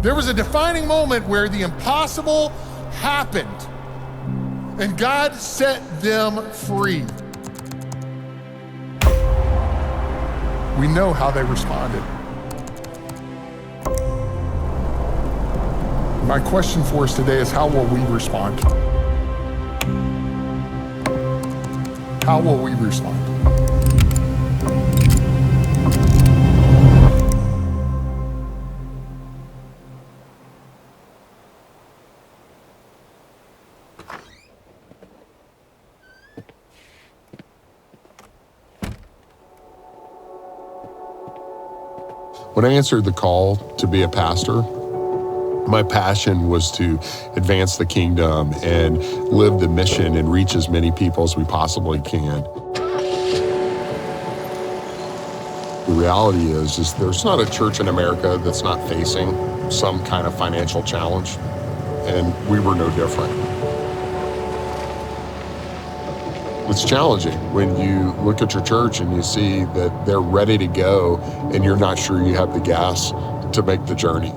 There was a defining moment where the impossible happened, and God set them free. We know how they responded. My question for us today is, how will we respond? How will we respond? When I answered the call to be a pastor, my passion was to advance the kingdom and live the mission and reach as many people as we possibly can. The reality is there's not a church in America that's not facing some kind of financial challenge, and we were no different. It's challenging when you look at your church and you see that they're ready to go and you're not sure you have the gas to make the journey.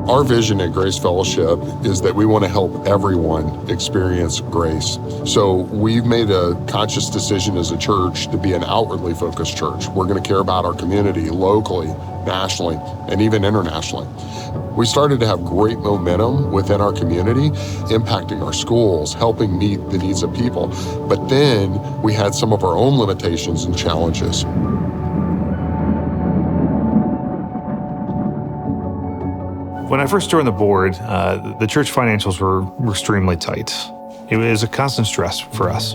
Our vision at Grace Fellowship is that we want to help everyone experience grace. So we've made a conscious decision as a church to be an outwardly focused church. We're going to care about our community locally, nationally, and even internationally. We started to have great momentum within our community, impacting our schools, helping meet the needs of people. But then we had some of our own limitations and challenges. When I first joined the board, the church financials were extremely tight. It was a constant stress for us.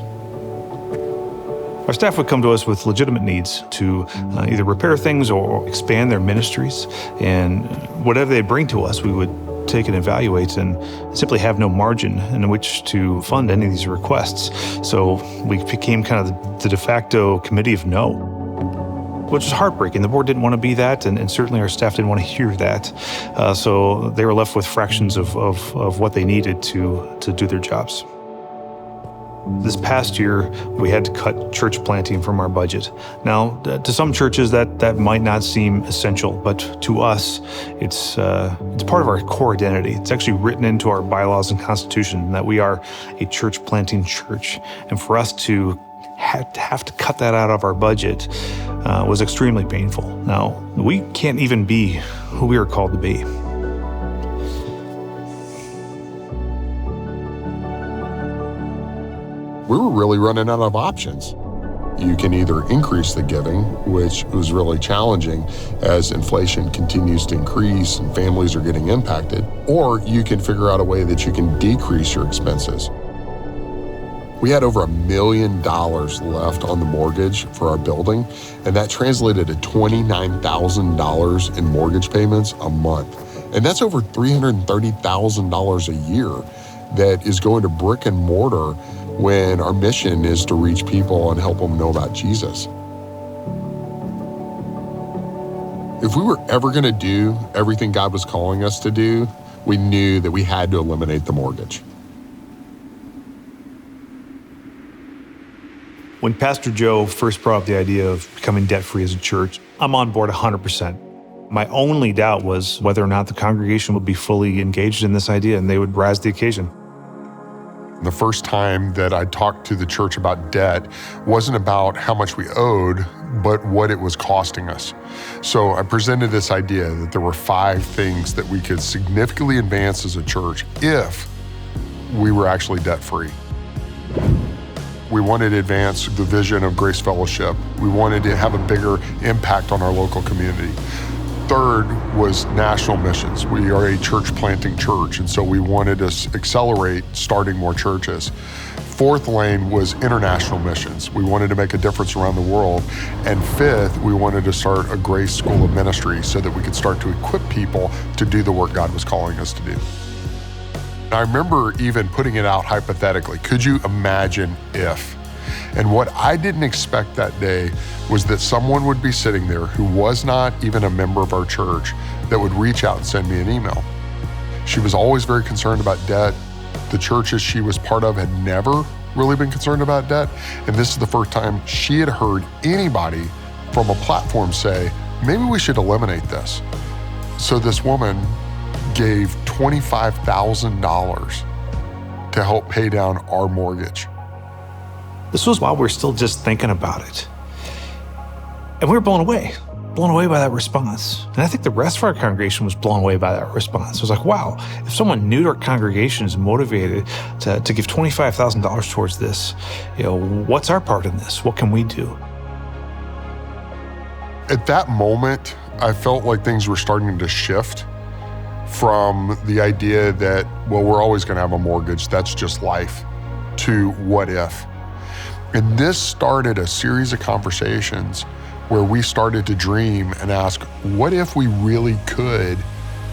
Our staff would come to us with legitimate needs to either repair things or expand their ministries, and whatever they bring to us, we would take and evaluate and simply have no margin in which to fund any of these requests. So we became kind of the de facto committee of no, which was heartbreaking. The board didn't want to be that, and certainly our staff didn't want to hear that. So they were left with fractions of what they needed to do their jobs. This past year, we had to cut church planting from our budget. Now, to some churches, that might not seem essential, but to us, it's part of our core identity. It's actually written into our bylaws and constitution that we are a church planting church. And for us to have to cut that out of our budget was extremely painful. Now, we can't even be who we are called to be. We were really running out of options. You can either increase the giving, which was really challenging as inflation continues to increase and families are getting impacted, or you can figure out a way that you can decrease your expenses. We had over $1 million left on the mortgage for our building, and that translated to $29,000 in mortgage payments a month. And that's over $330,000 a year that is going to brick and mortar when our mission is to reach people and help them know about Jesus. If we were ever going to do everything God was calling us to do, we knew that we had to eliminate the mortgage. When Pastor Joe first brought up the idea of becoming debt-free as a church, I'm on board 100%. My only doubt was whether or not the congregation would be fully engaged in this idea and they would rise to the occasion. The first time that I talked to the church about debt wasn't about how much we owed, but what it was costing us. So I presented this idea that there were 5 things that we could significantly advance as a church if we were actually debt-free. We wanted to advance the vision of Grace Fellowship. We wanted to have a bigger impact on our local community. Third was national missions. We are a church planting church, and so we wanted to accelerate starting more churches. Fourth lane was international missions. We wanted to make a difference around the world. And fifth, we wanted to start a Grace School of Ministry so that we could start to equip people to do the work God was calling us to do. I remember even putting it out hypothetically. Could you imagine if? And what I didn't expect that day was that someone would be sitting there who was not even a member of our church that would reach out and send me an email. She was always very concerned about debt. The churches she was part of had never really been concerned about debt. And this is the first time she had heard anybody from a platform say, maybe we should eliminate this. So this woman gave $25,000 to help pay down our mortgage. This was while we were still just thinking about it. And we were blown away by that response. And I think the rest of our congregation was blown away by that response. It was like, wow, if someone new to our congregation is motivated to give $25,000 towards this, what's our part in this? What can we do? At that moment, I felt like things were starting to shift from the idea that, well, we're always going to have a mortgage, that's just life, to what if. And this started a series of conversations where we started to dream and ask, what if we really could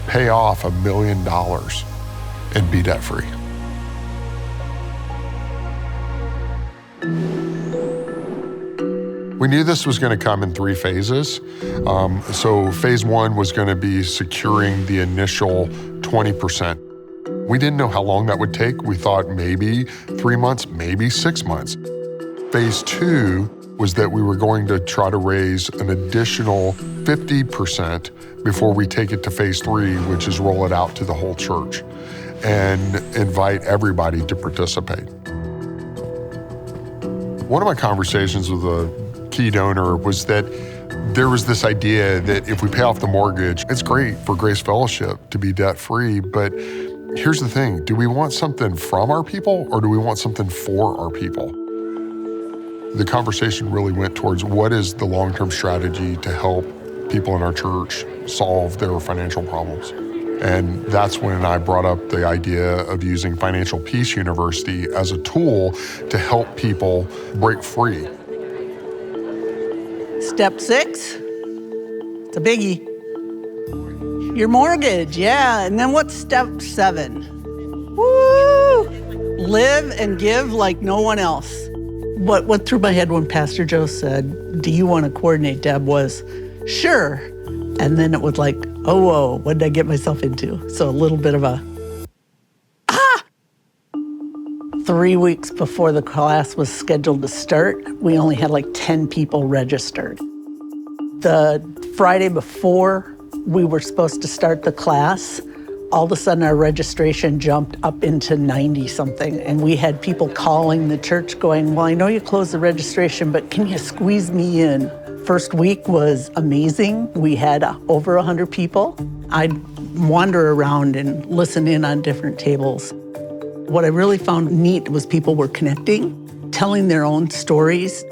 pay off $1 million and be debt-free? We knew this was going to come in 3 phases. So phase 1 was going to be securing the initial 20%. We didn't know how long that would take. We thought maybe 3 months, maybe 6 months. Phase 2 was that we were going to try to raise an additional 50% before we take it to phase 3, which is roll it out to the whole church and invite everybody to participate. One of my conversations with a key donor was that there was this idea that if we pay off the mortgage, it's great for Grace Fellowship to be debt-free, but here's the thing, do we want something from our people or do we want something for our people? The conversation really went towards what is the long-term strategy to help people in our church solve their financial problems. And that's when I brought up the idea of using Financial Peace University as a tool to help people break free. Step 6, it's a biggie. Your mortgage, yeah. And then what's step 7? Woo! Live and give like no one else. What went through my head when Pastor Joe said, do you want to coordinate, Deb, was sure. And then it was like, oh, whoa, what did I get myself into? So a little bit of a, 3 weeks before the class was scheduled to start, we only had like 10 people registered. The Friday before we were supposed to start the class, all of a sudden our registration jumped up into 90-something, and we had people calling the church going, well, I know you closed the registration, but can you squeeze me in? First week was amazing. We had over 100 people. I'd wander around and listen in on different tables. What I really found neat was people were connecting, telling their own stories.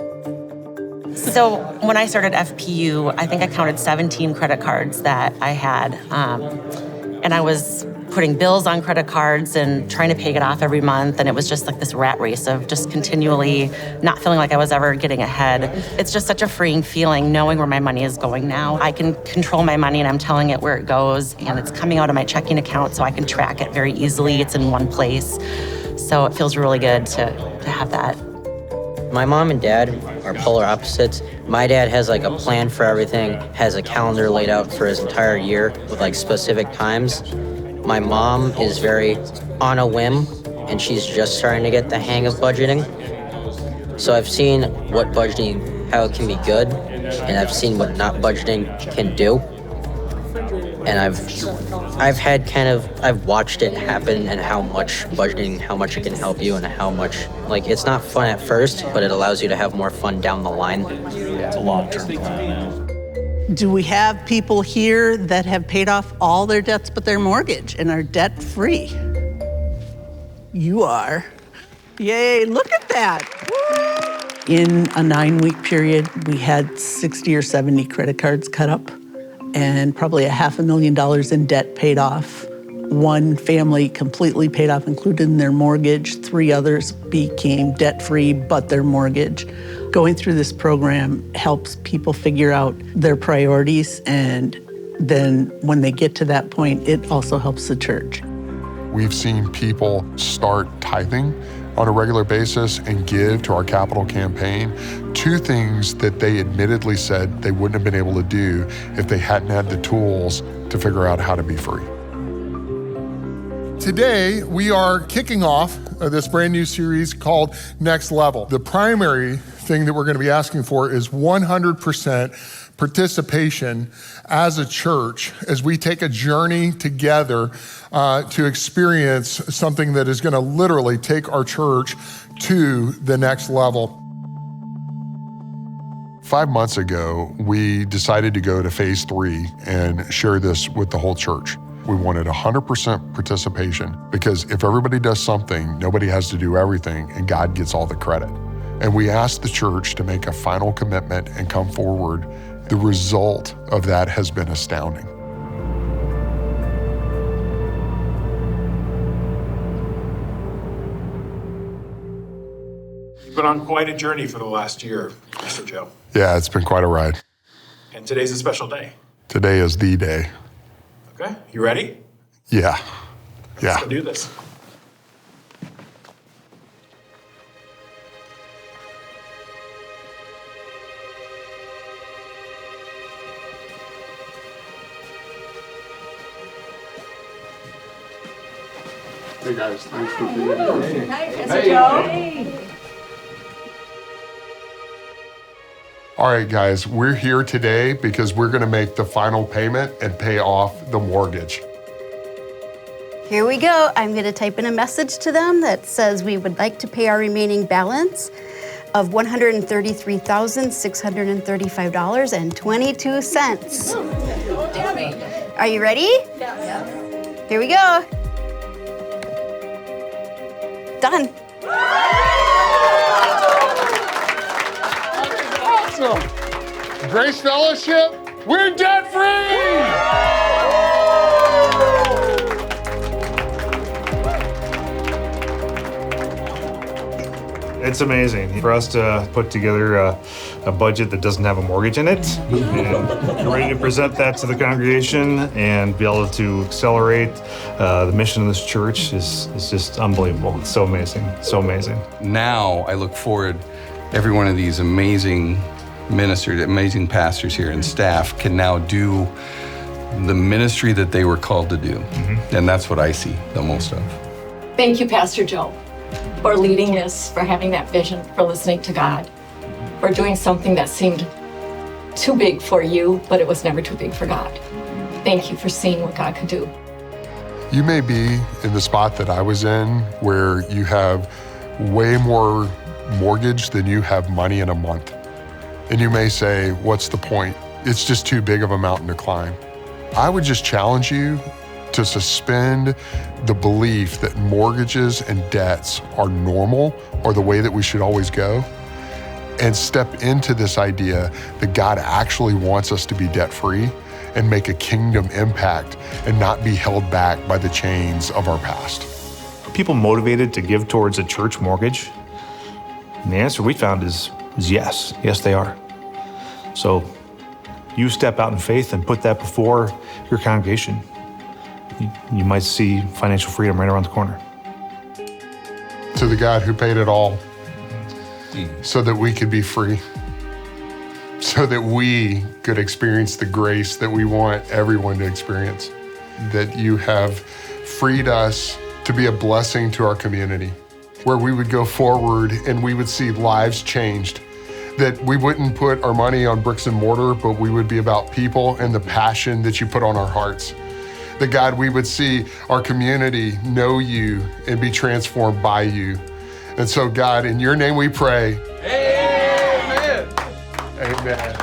So when I started FPU, I think I counted 17 credit cards that I had. And I was putting bills on credit cards and trying to pay it off every month. And it was just like this rat race of just continually not feeling like I was ever getting ahead. It's just such a freeing feeling knowing where my money is going now. I can control my money and I'm telling it where it goes, and it's coming out of my checking account so I can track it very easily. It's in one place. So it feels really good to have that. My mom and dad are polar opposites. My dad has like a plan for everything, has a calendar laid out for his entire year with like specific times. My mom is very on a whim, and she's just starting to get the hang of budgeting. So I've seen what budgeting, how it can be good, and I've seen what not budgeting can do. And I've watched it happen and how much budgeting, how much it can help you and how much, like, it's not fun at first, but it allows you to have more fun down the line. It's a long-term plan. Do we have people here that have paid off all their debts but their mortgage and are debt-free? You are. Yay, look at that. Woo! In a 9-week period, we had 60 or 70 credit cards cut up and probably $500,000 in debt paid off. One family completely paid off, including their mortgage. 3 others became debt-free, but their mortgage. Going through this program helps people figure out their priorities, and then when they get to that point, it also helps the church. We've seen people start tithing on a regular basis and give to our capital campaign, 2 things that they admittedly said they wouldn't have been able to do if they hadn't had the tools to figure out how to be free. today we are kicking off this brand new series called Next Level. The primary thing that we're going to be asking for is 100% participation as a church as we take a journey together to experience something that is going to literally take our church to the next level. 5 months ago, we decided to go to phase 3 and share this with the whole church. We wanted 100% participation because if everybody does something, nobody has to do everything and God gets all the credit. And we asked the church to make a final commitment and come forward. The result of that has been astounding. You've been on quite a journey for the last year, Pastor Joe. Yeah, it's been quite a ride. And today's a special day. Today is the day. Okay, you ready? Yeah. Let's go do this. Hey guys, thanks for being here. Hi, Pastor Joe. Hey. All right, guys, we're here today because we're going to make the final payment and pay off the mortgage. Here we go. I'm going to type in a message to them that says we would like to pay our remaining balance of $133,635.22. Are you ready? Yes. Here we go. Done. Awesome. Grace Fellowship, we're debt free! It's amazing for us to put together a budget that doesn't have a mortgage in it, and we're ready to present that to the congregation and be able to accelerate the mission of this church is just unbelievable. It's so amazing, so amazing. Now I look forward, every one of these amazing ministers, amazing pastors here and staff can now do the ministry that they were called to do. And that's what I see the most of. Thank you, Pastor Joe, for leading us, for having that vision, for listening to God, for doing something that seemed too big for you, but it was never too big for God. Thank you for seeing what God could do. You may be in the spot that I was in where you have way more mortgage than you have money in a month. And you may say, what's the point? It's just too big of a mountain to climb. I would just challenge you to suspend the belief that mortgages and debts are normal or the way that we should always go, and step into this idea that God actually wants us to be debt-free and make a kingdom impact and not be held back by the chains of our past. Are people motivated to give towards a church mortgage? And the answer we found is yes. Yes, they are. So you step out in faith and put that before your congregation. You might see financial freedom right around the corner. To the God who paid it all so that we could be free, so that we could experience the grace that we want everyone to experience, that you have freed us to be a blessing to our community, where we would go forward and we would see lives changed, that we wouldn't put our money on bricks and mortar, but we would be about people and the passion that you put on our hearts. That God, we would see our community know you and be transformed by you. And so God, in your name we pray. Amen. Amen.